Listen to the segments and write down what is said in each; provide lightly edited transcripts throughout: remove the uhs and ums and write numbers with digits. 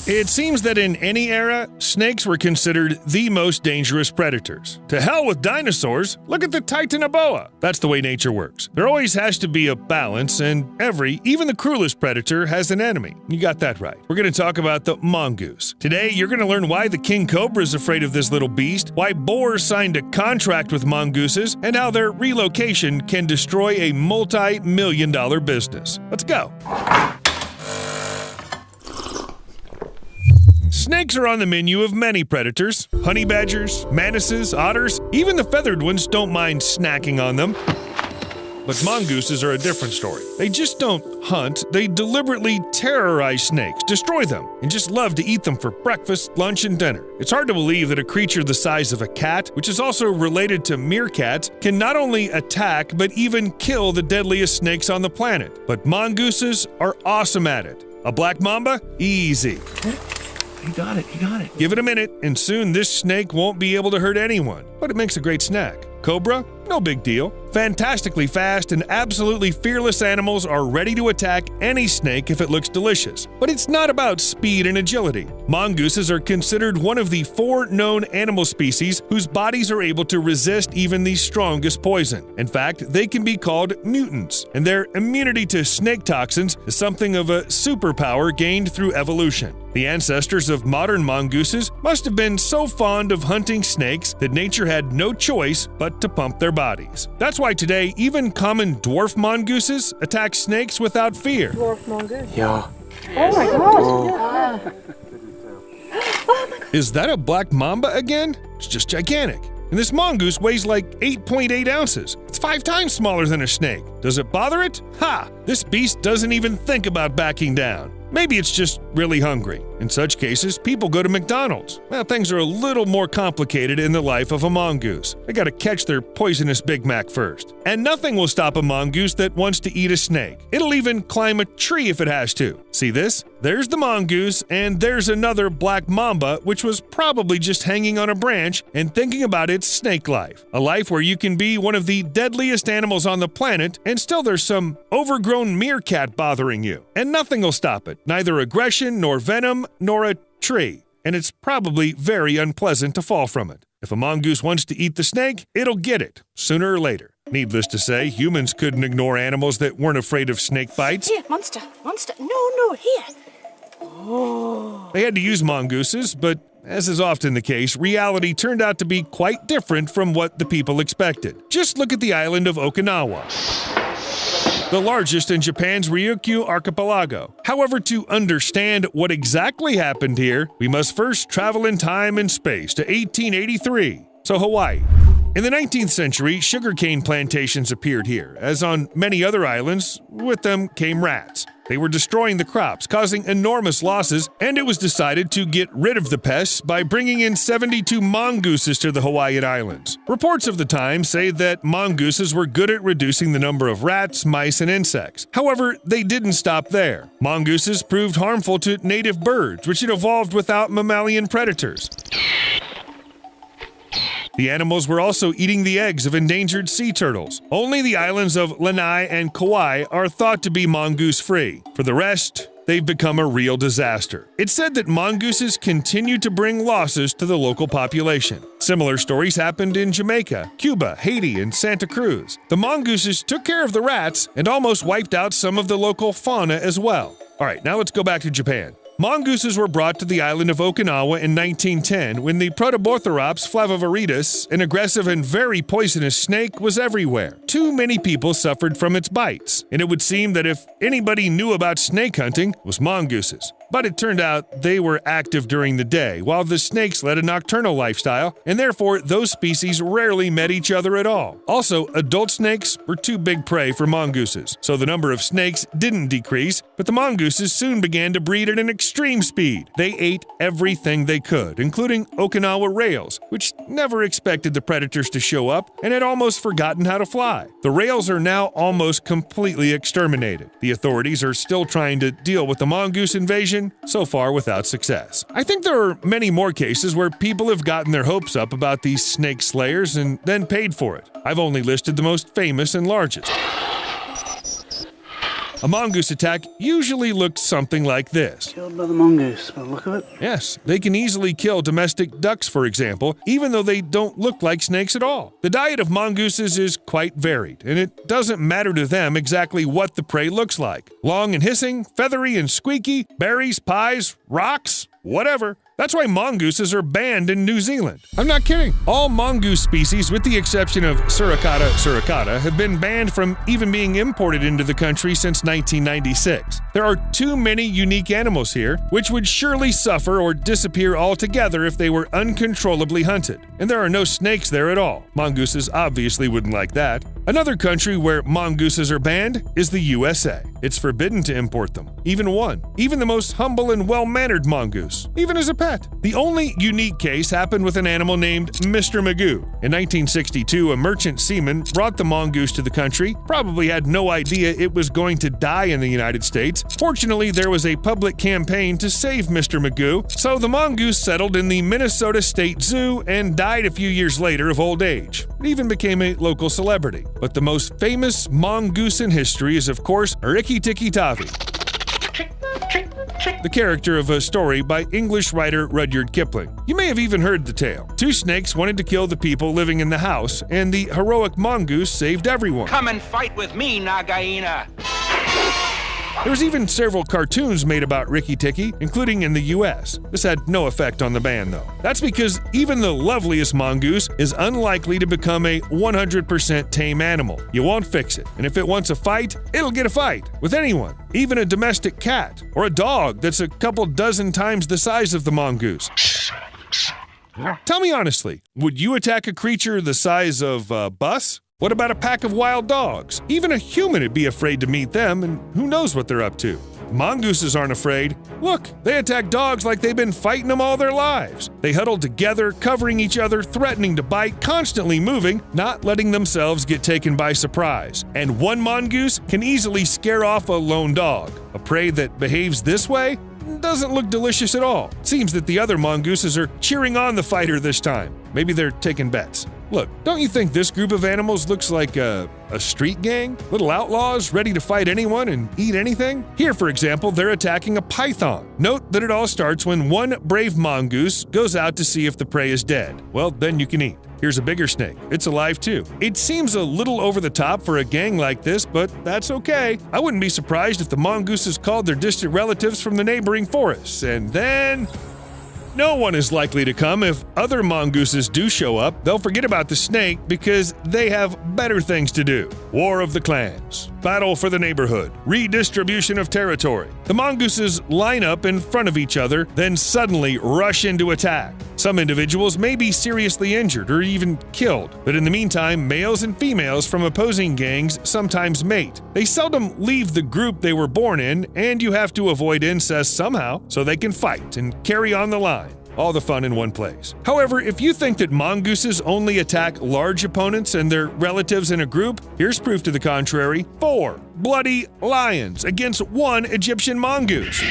It seems that in any era, snakes were considered the most dangerous predators. To hell with dinosaurs, look at the Titanoboa. That's the way nature works. There always has to be a balance, and even the cruelest predator has an enemy. You got that right. We're going to talk about the mongoose. Today, you're going to learn why the king cobra is afraid of this little beast, why boars signed a contract with mongooses, and how their relocation can destroy a multi-million-dollar business. Let's go. Snakes are on the menu of many predators. Honey badgers, manises, otters, even the feathered ones don't mind snacking on them. But mongooses are a different story. They just don't hunt, they deliberately terrorize snakes, destroy them, and just love to eat them for breakfast, lunch, and dinner. It's hard to believe that a creature the size of a cat, which is also related to meerkats, can not only attack but even kill the deadliest snakes on the planet. But mongooses are awesome at it. A black mamba? Easy. You got it. Give it a minute, and soon this snake won't be able to hurt anyone. But it makes a great snack. Cobra? No big deal. Fantastically fast and absolutely fearless animals are ready to attack any snake if it looks delicious. But it's not about speed and agility. Mongooses are considered one of the 4 known animal species whose bodies are able to resist even the strongest poison. In fact, they can be called mutants, and their immunity to snake toxins is something of a superpower gained through evolution. The ancestors of modern mongooses must have been so fond of hunting snakes that nature had no choice but to pump their bodies. That's why today, even common dwarf mongooses attack snakes without fear. Dwarf mongoose? Yeah. Oh my gosh! Is that a black mamba again? It's just gigantic. And this mongoose weighs like 8.8 ounces. It's 5 times smaller than a snake. Does it bother it? Ha! This beast doesn't even think about backing down. Maybe it's just really hungry. In such cases, people go to McDonald's. Well, things are a little more complicated in the life of a mongoose. They gotta catch their poisonous Big Mac first. And nothing will stop a mongoose that wants to eat a snake. It'll even climb a tree if it has to. See this? There's the mongoose, and there's another black mamba, which was probably just hanging on a branch and thinking about its snake life. A life where you can be one of the deadliest animals on the planet, and still there's some overgrown meerkat bothering you. And nothing will stop it. Neither aggression, nor venom, nor a tree. And it's probably very unpleasant to fall from it. If a mongoose wants to eat the snake, it'll get it, sooner or later. Needless to say, humans couldn't ignore animals that weren't afraid of snake bites. Here, monster. No, here. Oh. They had to use mongooses, but as is often the case, reality turned out to be quite different from what the people expected. Just look at the island of Okinawa, the largest in Japan's Ryukyu archipelago. However, to understand what exactly happened here, we must first travel in time and space to 1883. So Hawaii. In the 19th century, sugarcane plantations appeared here. As on many other islands, with them came rats. They were destroying the crops, causing enormous losses, and it was decided to get rid of the pests by bringing in 72 mongooses to the Hawaiian Islands. Reports of the time say that mongooses were good at reducing the number of rats, mice, and insects. However, they didn't stop there. Mongooses proved harmful to native birds, which had evolved without mammalian predators. The animals were also eating the eggs of endangered sea turtles. Only the islands of Lanai and Kauai are thought to be mongoose-free. For the rest, they've become a real disaster. It's said that mongooses continue to bring losses to the local population. Similar stories happened in Jamaica, Cuba, Haiti, and Santa Cruz. The mongooses took care of the rats and almost wiped out some of the local fauna as well. All right, now let's go back to Japan. Mongooses were brought to the island of Okinawa in 1910 when the Protoborthops flavoviridis, an aggressive and very poisonous snake, was everywhere. Too many people suffered from its bites, and it would seem that if anybody knew about snake hunting, it was mongooses. But it turned out they were active during the day, while the snakes led a nocturnal lifestyle, and therefore those species rarely met each other at all. Also, adult snakes were too big prey for mongooses, so the number of snakes didn't decrease, but the mongooses soon began to breed at an extreme speed. They ate everything they could, including Okinawa rails, which never expected the predators to show up and had almost forgotten how to fly. The rails are now almost completely exterminated. The authorities are still trying to deal with the mongoose invasion, so far without success. I think there are many more cases where people have gotten their hopes up about these snake slayers and then paid for it. I've only listed the most famous and largest. A mongoose attack usually looks something like this. Killed by the mongoose, by the look of it. Yes, they can easily kill domestic ducks, for example, even though they don't look like snakes at all. The diet of mongooses is quite varied, and it doesn't matter to them exactly what the prey looks like. Long and hissing, feathery and squeaky, berries, pies, rocks, whatever. That's why mongooses are banned in New Zealand. I'm not kidding. All mongoose species, with the exception of Suricata suricata, have been banned from even being imported into the country since 1996. There are too many unique animals here, which would surely suffer or disappear altogether if they were uncontrollably hunted. And there are no snakes there at all. Mongooses obviously wouldn't like that. Another country where mongooses are banned is the USA. It's forbidden to import them, even one, even the most humble and well-mannered mongoose, even as a pet. The only unique case happened with an animal named Mr. Magoo. In 1962, a merchant seaman brought the mongoose to the country, probably had no idea it was going to die in the United States. Fortunately, there was a public campaign to save Mr. Magoo, so the mongoose settled in the Minnesota State Zoo and died a few years later of old age. It even became a local celebrity. But the most famous mongoose in history is, of course, Rikki Tikki Tavi, the character of a story by English writer Rudyard Kipling. You may have even heard the tale. Two snakes wanted to kill the people living in the house, and the heroic mongoose saved everyone. Come and fight with me, Nagaina! There was even several cartoons made about Rikki Tikki, including in the US. This had no effect on the ban, though. That's because even the loveliest mongoose is unlikely to become a 100% tame animal. You won't fix it, and if it wants a fight, it'll get a fight with anyone, even a domestic cat or a dog that's a couple dozen times the size of the mongoose. Tell me honestly, would you attack a creature the size of a bus? What about a pack of wild dogs? Even a human would be afraid to meet them, and who knows what they're up to. Mongooses aren't afraid. Look, they attack dogs like they've been fighting them all their lives. They huddle together, covering each other, threatening to bite, constantly moving, not letting themselves get taken by surprise. And one mongoose can easily scare off a lone dog. A prey that behaves this way doesn't look delicious at all. It seems that the other mongooses are cheering on the fighter this time. Maybe they're taking bets. Look, don't you think this group of animals looks like a street gang? Little outlaws ready to fight anyone and eat anything? Here, for example, they're attacking a python. Note that it all starts when one brave mongoose goes out to see if the prey is dead. Well, then you can eat. Here's a bigger snake. It's alive too. It seems a little over the top for a gang like this, but that's okay. I wouldn't be surprised if the mongooses called their distant relatives from the neighboring forests, and then no one is likely to come. If other mongooses do show up, they'll forget about the snake because they have better things to do. War of the clans, battle for the neighborhood, redistribution of territory. The mongooses line up in front of each other, then suddenly rush into attack. Some individuals may be seriously injured or even killed, but in the meantime, males and females from opposing gangs sometimes mate. They seldom leave the group they were born in, and you have to avoid incest somehow so they can fight and carry on the line. All the fun in one place. However, if you think that mongooses only attack large opponents and their relatives in a group, here's proof to the contrary. 4 bloody lions against 1 Egyptian mongoose.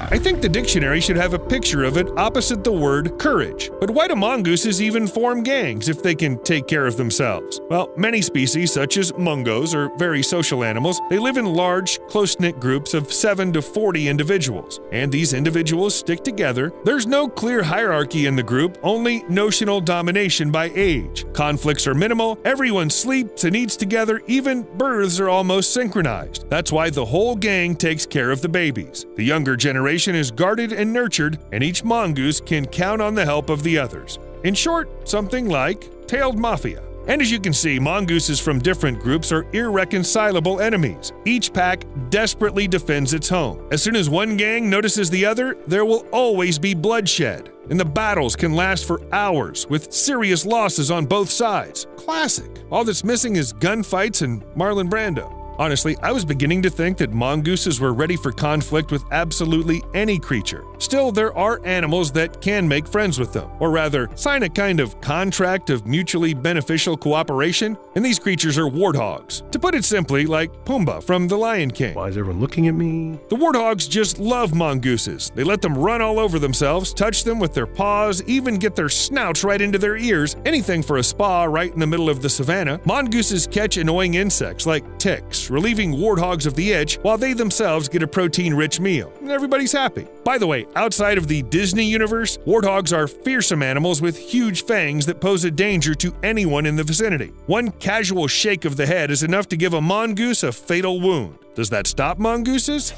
I think the dictionary should have a picture of it opposite the word courage. But why do mongooses even form gangs if they can take care of themselves? Well, many species, such as mungos, are very social animals. They live in large, close-knit groups of 7 to 40 individuals, and these individuals stick together. There's no clear hierarchy in the group, only notional domination by age. Conflicts are minimal, everyone sleeps and eats together, even births are almost synchronized. That's why the whole gang takes care of the babies. The younger generation is guarded and nurtured, and each mongoose can count on the help of the others. In short, something like tailed mafia. And as you can see, mongooses from different groups are irreconcilable enemies. Each pack desperately defends its home. As soon as one gang notices the other, there will always be bloodshed. And the battles can last for hours, with serious losses on both sides. Classic. All that's missing is gunfights and Marlon Brando. Honestly, I was beginning to think that mongooses were ready for conflict with absolutely any creature. Still, there are animals that can make friends with them, or rather, sign a kind of contract of mutually beneficial cooperation, and these creatures are warthogs. To put it simply, like Pumbaa from The Lion King. Why is everyone looking at me? The warthogs just love mongooses. They let them run all over themselves, touch them with their paws, even get their snouts right into their ears, anything for a spa right in the middle of the savannah. Mongooses catch annoying insects like ticks, relieving warthogs of the itch while they themselves get a protein-rich meal. And everybody's happy. By the way, outside of the Disney universe, warthogs are fearsome animals with huge fangs that pose a danger to anyone in the vicinity. One casual shake of the head is enough to give a mongoose a fatal wound. Does that stop mongooses?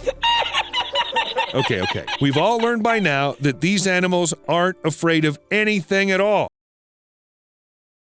Okay. We've all learned by now that these animals aren't afraid of anything at all.